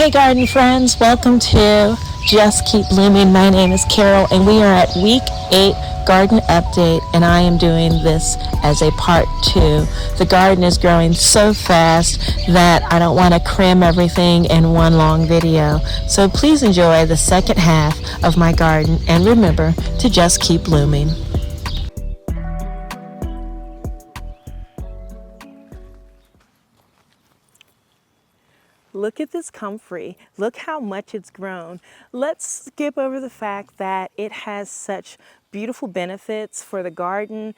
Hey garden friends, welcome to Just Keep Blooming. My name is Carol and we are at week 8 garden update, and I am doing this as a part 2. The garden is growing so fast that I don't want to cram everything in one long video. So please enjoy the second half of my garden and remember to just keep blooming. Look at this comfrey. Look how much it's grown. Let's skip over the fact that it has such beautiful benefits for the garden,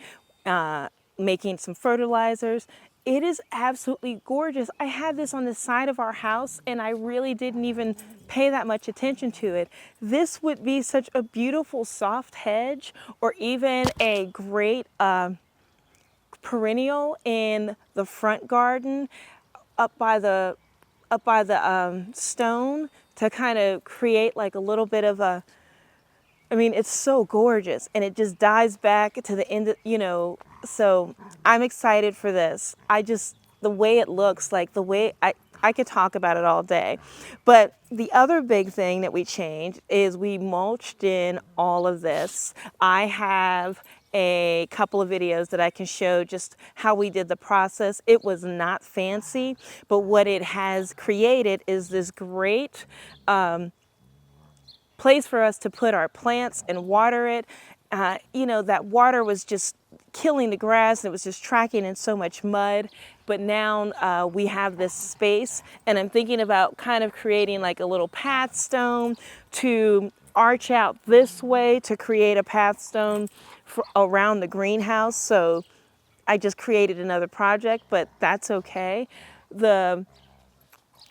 making some fertilizers. It is absolutely gorgeous. I had this on the side of our house and I really didn't even pay that much attention to it. This would be such a beautiful soft hedge, or even a great perennial in the front garden up by the stone, to kind of create like a little bit of a, I mean, it's so gorgeous and it just dies back to the end, so I'm excited for this. The way it looks, like the way I could talk about it all day. But the other big thing that we changed is we mulched in all of this. I have a couple of videos that I can show just how we did the process. It was not fancy, but what it has created is this great place for us to put our plants and water it. That water was just killing the grass and it was just tracking in so much mud. But now we have this space, and I'm thinking about kind of creating like a little path stone to arch out this way to create a path stone around the greenhouse. So I just created another project, but that's okay. The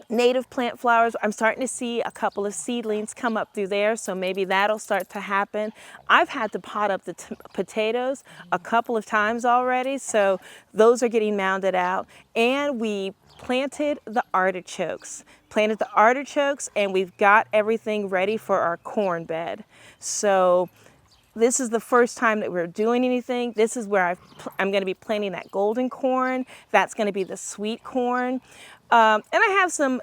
native plant flowers, I'm starting to see a couple of seedlings come up through there, so maybe that'll start to happen. I've had to pot up the potatoes a couple of times already, so those are getting mounded out. And we planted the artichokes. And we've got everything ready for our corn bed. So this is the first time that we're doing anything. This is where I'm going to be planting that golden corn. That's going to be the sweet corn. And I have some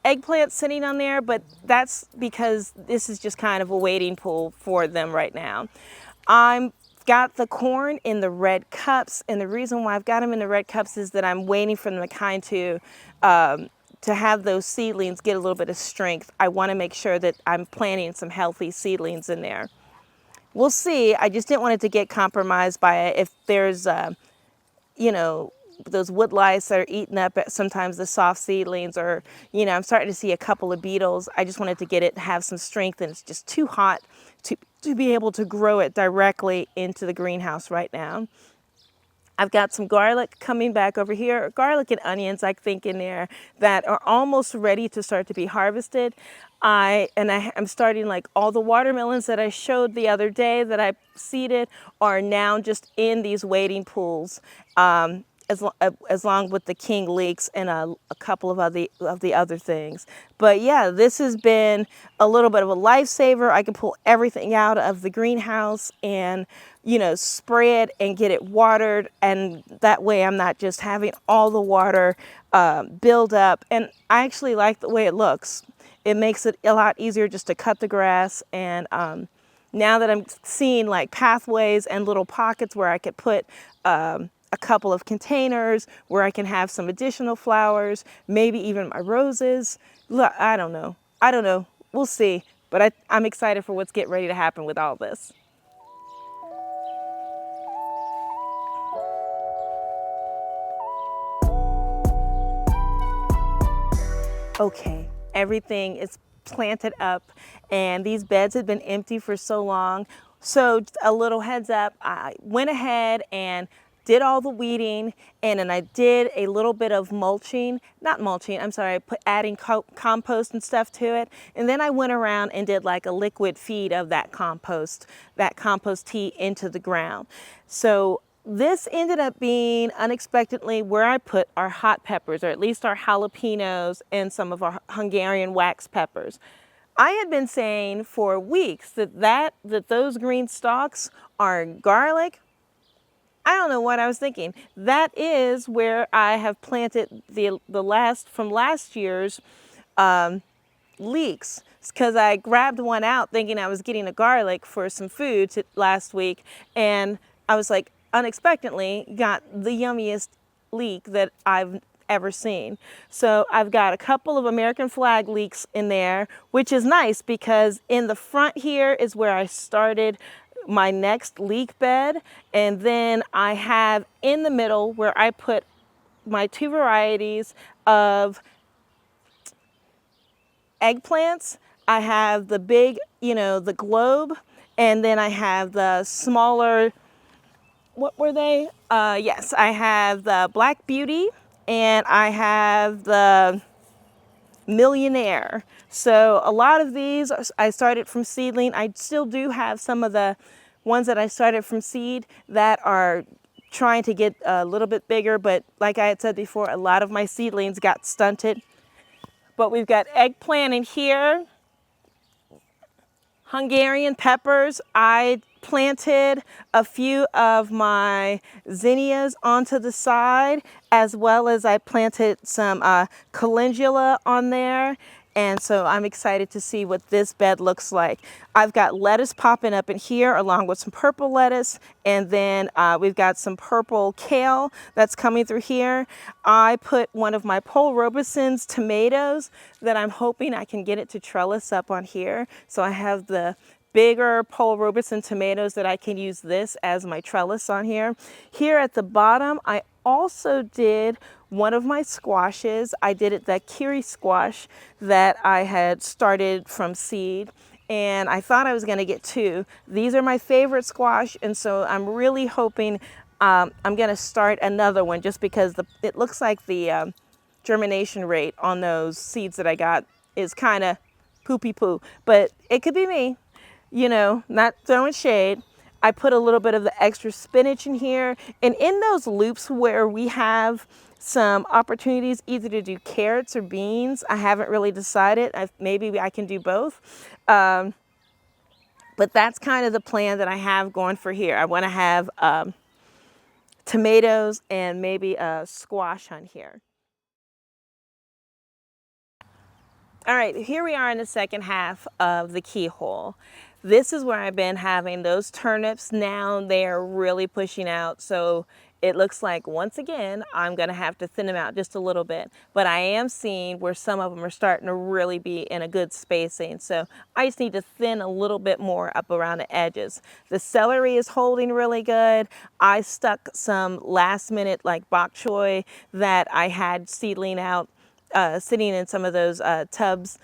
eggplants sitting on there, but that's because this is just kind of a waiting pool for them right now. I've got the corn in the red cups, and the reason why I've got them in the red cups is that I'm waiting for them to have those seedlings get a little bit of strength. I want to make sure that I'm planting some healthy seedlings in there. We'll see. I just didn't want it to get compromised by it. If there's, those wood lice that are eating up sometimes the soft seedlings, or, I'm starting to see a couple of beetles. I just wanted to have some strength, and it's just too hot to be able to grow it directly into the greenhouse right now. I've got some garlic coming back over here, garlic and onions, I think, in there that are almost ready to start to be harvested. I'm starting, like, all the watermelons that I showed the other day that I seeded are now just in these waiting pools, as long with the king leeks and a couple of the other things. But yeah, this has been a little bit of a lifesaver. I can pull everything out of the greenhouse and spray it and get it watered, and that way I'm not just having all the water build up. And I actually like the way it looks. It makes it a lot easier just to cut the grass. And now that I'm seeing like pathways and little pockets where I could put a couple of containers where I can have some additional flowers, maybe even my roses. Look, I don't know. We'll see. But I'm excited for what's getting ready to happen with all this. Okay, everything is planted up, and these beds had been empty for so long. So a little heads up, I went ahead and did all the weeding, and then I did a little bit of adding compost and stuff to it. And then I went around and did like a liquid feed of that compost tea into the ground. So this ended up being unexpectedly where I put our hot peppers, or at least our jalapenos and some of our Hungarian wax peppers. I had been saying for weeks that those green stalks are garlic. I don't know what I was thinking. That is where I have planted from last year's leeks, because I grabbed one out thinking I was getting a garlic for some food last week, and I was like unexpectedly got the yummiest leek that I've ever seen. So I've got a couple of American flag leeks in there, which is nice because in the front here is where I started my next leek bed, and then I have in the middle where I put my two varieties of eggplants. I have the big, the globe, and then I have the smaller, what were they? Yes, I have the Black Beauty and I have the Millionaire. So a lot of these I started from seedling. I still do have some of the ones that I started from seed that are trying to get a little bit bigger, but like I had said before, a lot of my seedlings got stunted. But we've got eggplant in here, Hungarian peppers. I planted a few of my zinnias onto the side, as well as I planted some calendula on there. And so I'm excited to see what this bed looks like. I've got lettuce popping up in here along with some purple lettuce. And then we've got some purple kale that's coming through here. I put one of my Paul Robeson's tomatoes that I'm hoping I can get it to trellis up on here. So I have the bigger Paul Robeson tomatoes that I can use this as my trellis on here. Here at the bottom, I also did one of my squashes. I did it that kiri squash that I had started from seed, and I thought I was going to get two. These are my favorite squash, and so I'm really hoping I'm going to start another one just because it looks like the germination rate on those seeds that I got is kind of poopy poo, but it could be me, not throwing shade. I put a little bit of the extra spinach in here, and in those loops where we have some opportunities either to do carrots or beans, I haven't really decided. Maybe I can do both. But that's kind of the plan that I have going for here. I want to have tomatoes and maybe a squash on here. All right, here we are in the second half of the keyhole. This is where I've been having those turnips. Now they're really pushing out. So it looks like once again, I'm gonna have to thin them out just a little bit. But I am seeing where some of them are starting to really be in a good spacing. So I just need to thin a little bit more up around the edges. The celery is holding really good. I stuck some last minute like bok choy that I had seedling out sitting in some of those tubs.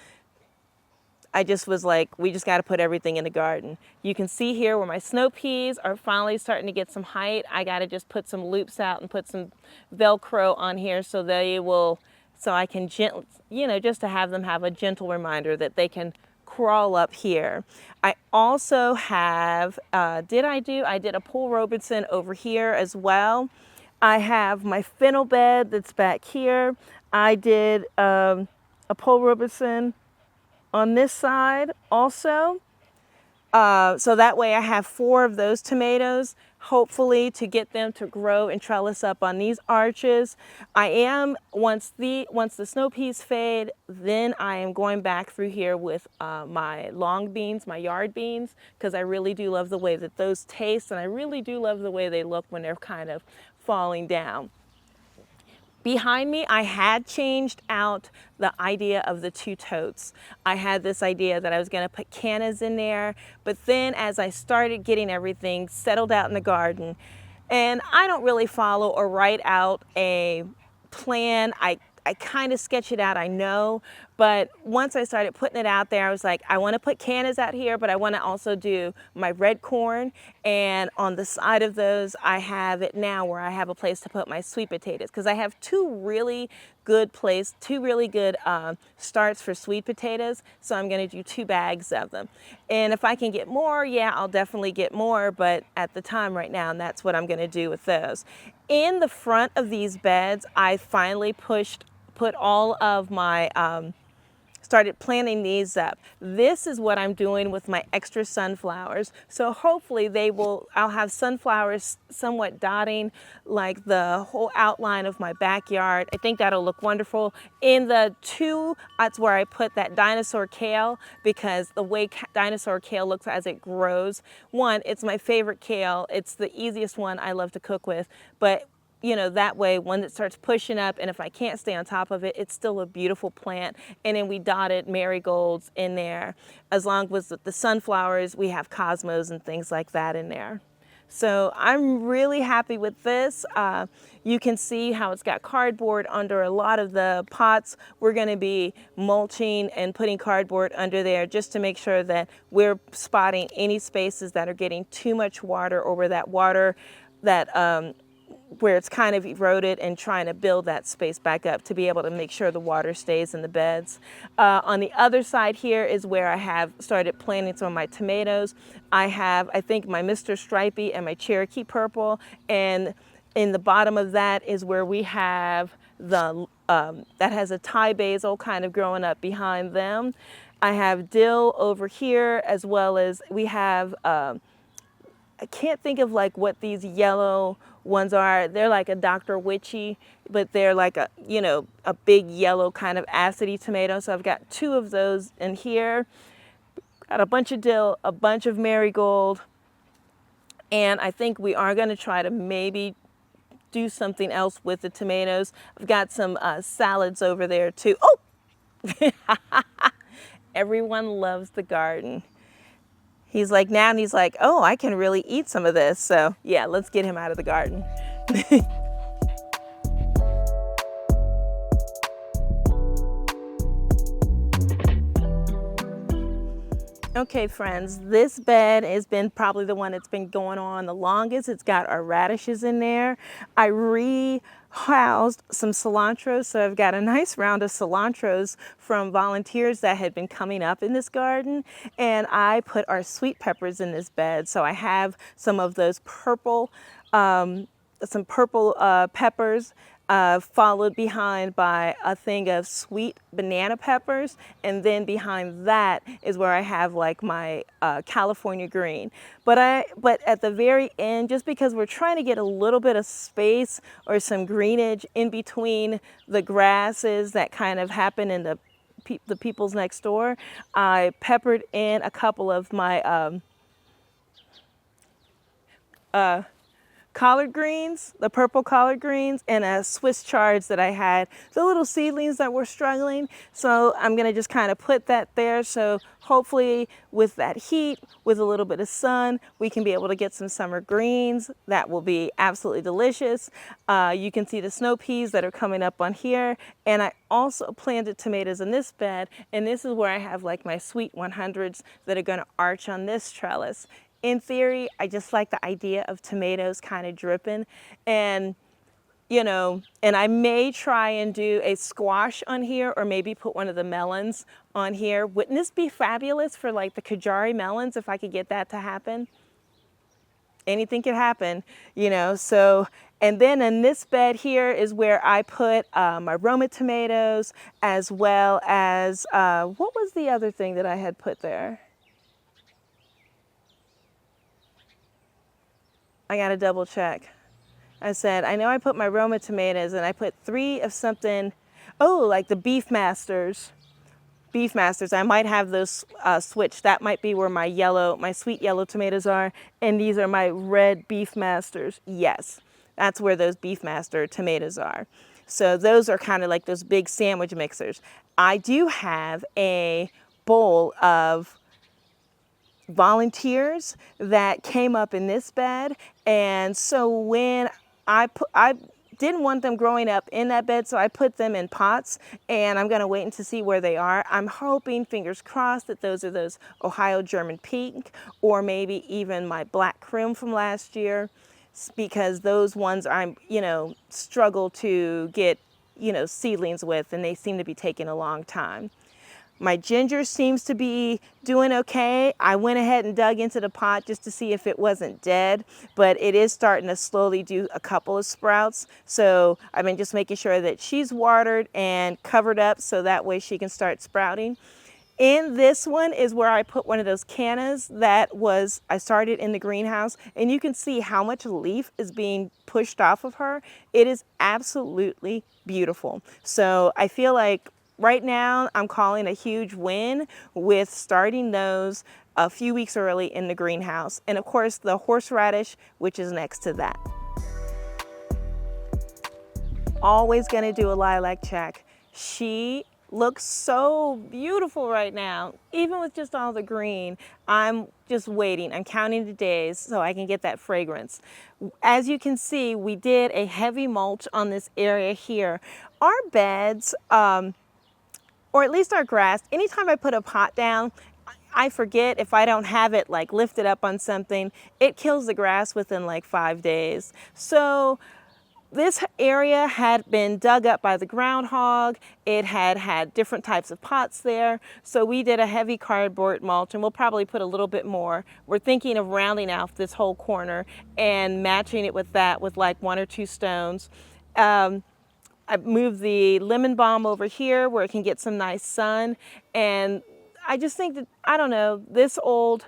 I just was like, we just got to put everything in the garden. You can see here where my snow peas are finally starting to get some height. I got to just put some loops out and put some Velcro on here so I can just to have them have a gentle reminder that they can crawl up here. I also have, I did a Paul Robeson over here as well. I have my fennel bed that's back here. I did a Paul Robeson on this side also. So that way I have 4 of those tomatoes, hopefully to get them to grow and trellis up on these arches. I am, once the snow peas fade, then I am going back through here with my long beans, my yard beans, because I really do love the way that those taste, and I really do love the way they look when they're kind of falling down. Behind me, I had changed out the idea of the 2 totes. I had this idea that I was going to put cannas in there, but then as I started getting everything settled out in the garden, and I don't really follow or write out a plan. I kind of sketch it out, I know, but once I started putting it out there, I was like, I want to put cannas out here, but I want to also do my red corn, and on the side of those, I have it now where I have a place to put my sweet potatoes, because I have two really good starts for sweet potatoes, so I'm going to do 2 bags of them. And if I can get more, yeah, I'll definitely get more, but at the time right now, that's what I'm going to do with those. In the front of these beds, I finally put all of my started planting these up. This is what I'm doing with my extra sunflowers. So hopefully I'll have sunflowers somewhat dotting like the whole outline of my backyard. I think that'll look wonderful. In the two, that's where I put that dinosaur kale, because the way dinosaur kale looks as it grows, one, it's my favorite kale. It's the easiest one I love to cook with, but you know, that way when it starts pushing up, and if I can't stay on top of it, it's still a beautiful plant. And then we dotted marigolds in there. As long as the sunflowers, we have cosmos and things like that in there. So I'm really happy with this. You can see how it's got cardboard under a lot of the pots. We're going to be mulching and putting cardboard under there just to make sure that we're spotting any spaces that are getting too much water, or where that water that where it's kind of eroded, and trying to build that space back up to be able to make sure the water stays in the beds. On the other side here is where I have started planting some of my tomatoes. I have, I think, my Mr. Stripey and my Cherokee Purple, and in the bottom of that is where we have the, that has a Thai basil kind of growing up behind them. I have dill over here, as well as we have, I can't think of like what these yellow ones are. They're like a Dr. Witchy, but they're like a, you know, a big yellow kind of acidy tomato. So I've got two of those in here. Got a bunch of dill, a bunch of marigold, and I think we are going to try to maybe do something else with the tomatoes. I've got some salads over there too. Oh, everyone loves the garden. He's like, now he's like, oh, I can really eat some of this. So yeah, let's get him out of the garden. Okay, friends, this bed has been probably the one that's been going on the longest. It's got our radishes in there. I rehoused some cilantro, so I've got a nice round of cilantros from volunteers that had been coming up in this garden. And I put our sweet peppers in this bed. So I have some of those purple, peppers, followed behind by a thing of sweet banana peppers, and then behind that is where I have like my California green. But at the very end, just because we're trying to get a little bit of space or some greenage in between the grasses that kind of happen in the people's next door, I peppered in a couple of my collard greens, the purple collard greens, and a Swiss chards that I had, the little seedlings that were struggling. So I'm gonna just kind of put that there. So hopefully with that heat, with a little bit of sun, we can be able to get some summer greens. That will be absolutely delicious. You can see the snow peas that are coming up on here. And I also planted tomatoes in this bed. And this is where I have like my sweet 100s that are gonna arch on this trellis. In theory, I just like the idea of tomatoes kind of dripping, and you know, and I may try and do a squash on here, or maybe put one of the melons on here. Wouldn't this be fabulous for like the Kajari melons if I could get that to happen? Anything could happen, you know. So, and then in this bed here is where I put my Roma tomatoes, as well as, what was the other thing that I had put there? I gotta double check. I said, I know I put my Roma tomatoes, and I put 3 of something, oh, like the Beef Masters. Beef Masters, I might have those switched. That might be where my sweet yellow tomatoes are, and these are my red Beef Masters. Yes, that's where those Beef Master tomatoes are. So those are kind of like those big sandwich mixers. I do have a bowl of volunteers that came up in this bed, and so when I didn't want them growing up in that bed, so I put them in pots, and I'm going to wait to see where they are. I'm hoping, fingers crossed, that those are those Ohio German pink, or maybe even my black crim from last year, because those ones I'm, you know, struggle to get, you know, seedlings with, and they seem to be taking a long time. My ginger seems to be doing okay. I went ahead and dug into the pot just to see if it wasn't dead, but it is starting to slowly do a couple of sprouts. So I've been just making sure that she's watered and covered up so that way she can start sprouting. In this one is where I put one of those cannas that I started in the greenhouse, and you can see how much leaf is being pushed off of her. It is absolutely beautiful. So I feel like right now I'm calling a huge win with starting those a few weeks early in the greenhouse. And of course the horseradish, which is next to that. Always gonna do a lilac check. She looks so beautiful right now, even with just all the green. I'm just waiting, I'm counting the days so I can get that fragrance. As you can see, we did a heavy mulch on this area here. Our beds, or at least our grass, anytime I put a pot down, I forget if I don't have it like lifted up on something, it kills the grass within like 5 days. So this area had been dug up by the groundhog. It had had different types of pots there. So we did a heavy cardboard mulch, and we'll probably put a little bit more. We're thinking of rounding out this whole corner and matching it with that with like 1 or 2 stones. I moved the lemon balm over here where it can get some nice sun. And I just think that, I don't know, this old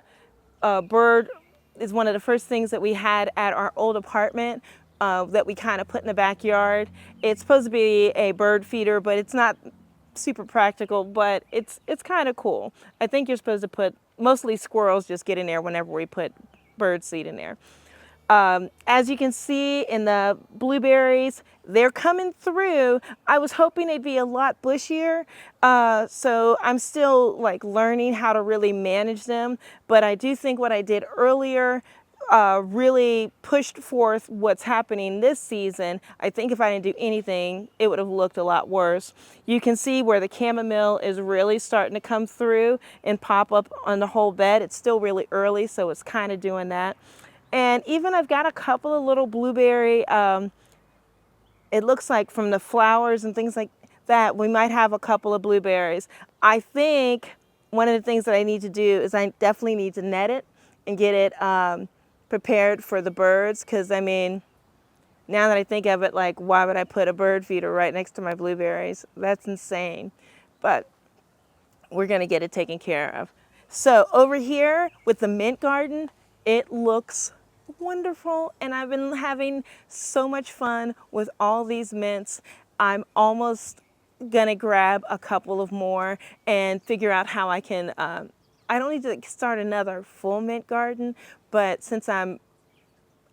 bird is one of the first things that we had at our old apartment that we kind of put in the backyard. It's supposed to be a bird feeder, but it's not super practical, but it's kind of cool. I think you're supposed to put, mostly squirrels just get in there whenever we put bird seed in there. As you can see in the blueberries, they're coming through. I was hoping they'd be a lot bushier, so I'm still like learning how to really manage them, but I do think what I did earlier really pushed forth what's happening this season. I think if I didn't do anything, it would have looked a lot worse. You can see where the chamomile is really starting to come through and pop up on the whole bed. It's still really early, so it's kind of doing that. And even I've got a couple of little blueberry, it looks like from the flowers and things like that, we might have a couple of blueberries. I think one of the things that I need to do is I definitely need to net it and get it prepared for the birds, because I mean, now that I think of it, like, why would I put a bird feeder right next to my blueberries? That's insane. But we're gonna get it taken care of. So over here with the mint garden, it looks wonderful, and I've been having so much fun with all these mints. I'm almost gonna grab a couple of more and figure out how I can, I don't need to start another full mint garden, but since I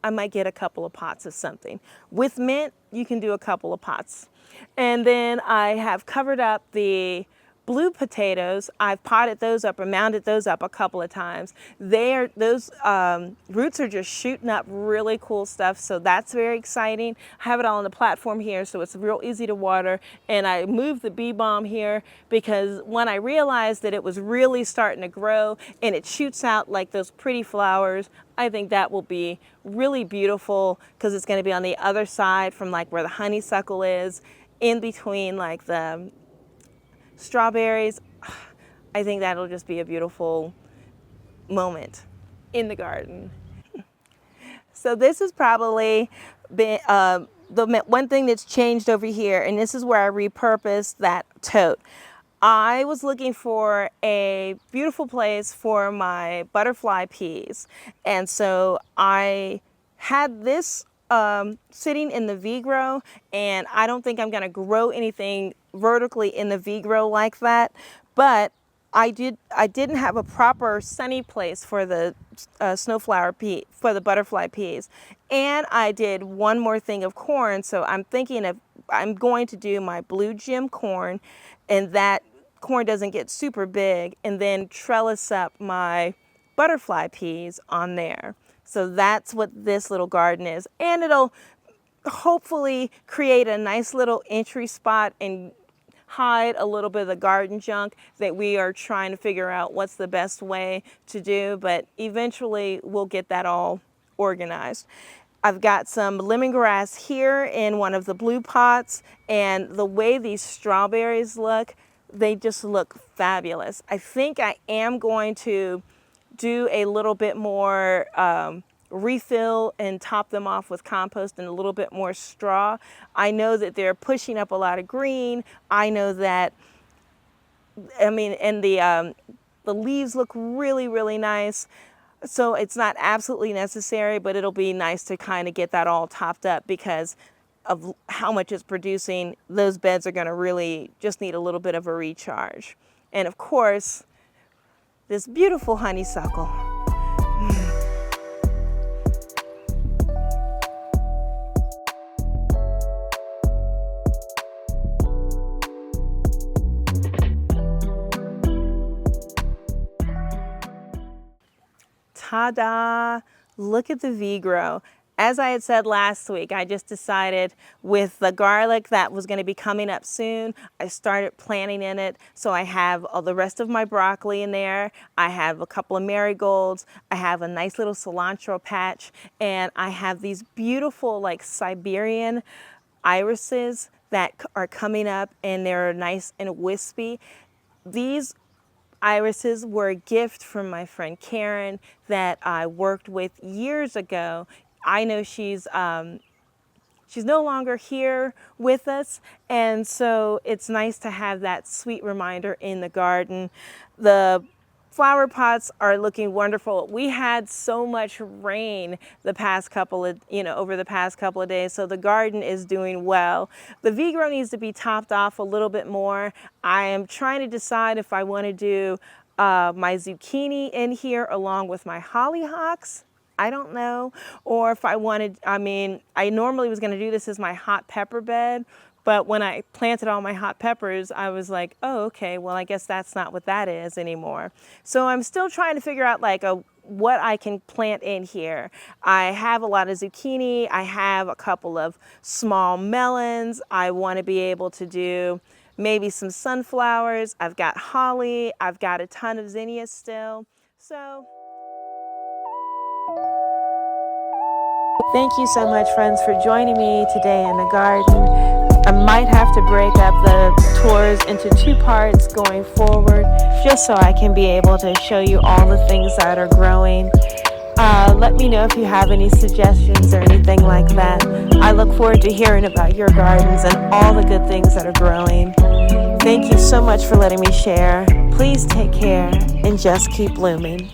might get a couple of pots of something. With mint, you can do a couple of pots. And then I have covered up the blue potatoes. I've potted those up or mounded those up a couple of times. Those roots are just shooting up really cool stuff, so that's very exciting. I have it all on the platform here, so it's real easy to water. And I moved the bee balm here because when I realized that it was really starting to grow and it shoots out like those pretty flowers, I think that will be really beautiful because it's going to be on the other side from like where the honeysuckle is, in between like the strawberries. I think that'll just be a beautiful moment in the garden. So this has probably been the one thing that's changed over here, and this is where I repurposed that tote. I was looking for a beautiful place for my butterfly peas, and so I had this sitting in the V-Grow, and I don't think I'm going to grow anything vertically in the V-Grow like that, but I didn't have a proper sunny place for the snowflower pea, for the butterfly peas. And I did one more thing of corn, so I'm thinking of, I'm going to do my blue gem corn, and that corn doesn't get super big, and then trellis up my butterfly peas on there. So that's what this little garden is. And it'll hopefully create a nice little entry spot and hide a little bit of the garden junk that we are trying to figure out what's the best way to do, but eventually we'll get that all organized. I've got some lemongrass here in one of the blue pots, and the way these strawberries look, they just look fabulous. I think I am going to do a little bit more refill and top them off with compost and a little bit more straw. I know that they're pushing up a lot of green. I know that, I mean, and the leaves look really, really nice. So it's not absolutely necessary, but it'll be nice to kind of get that all topped up because of how much it's producing. Those beds are going to really just need a little bit of a recharge. And of course, this beautiful honeysuckle. Ta-da! Look at the V-Grow. As I had said last week, I just decided with the garlic that was going to be coming up soon, I started planting in it. So I have all the rest of my broccoli in there. I have a couple of marigolds. I have a nice little cilantro patch. And I have these beautiful like Siberian irises that are coming up, and they're nice and wispy. These irises were a gift from my friend Karen that I worked with years ago. I know she's no longer here with us, and so it's nice to have that sweet reminder in the garden. The flower pots are looking wonderful. We had so much rain the past couple of, over the past couple of days, so the garden is doing well. The V-Grow needs to be topped off a little bit more. I am trying to decide if I want to do my zucchini in here along with my hollyhocks. I don't know. Or if I wanted, I mean, I normally was going to do this as my hot pepper bed, but when I planted all my hot peppers, I was like, oh, okay, well, I guess that's not what that is anymore. So I'm still trying to figure out like what I can plant in here. I have a lot of zucchini. I have a couple of small melons. I want to be able to do maybe some sunflowers. I've got holly. I've got a ton of zinnias still. So thank you so much, friends, for joining me today in the garden. I might have to break up the tours into 2 parts going forward, just so I can be able to show you all the things that are growing. Let me know if you have any suggestions or anything like that. I look forward to hearing about your gardens and all the good things that are growing. Thank you so much for letting me share. Please take care and just keep blooming.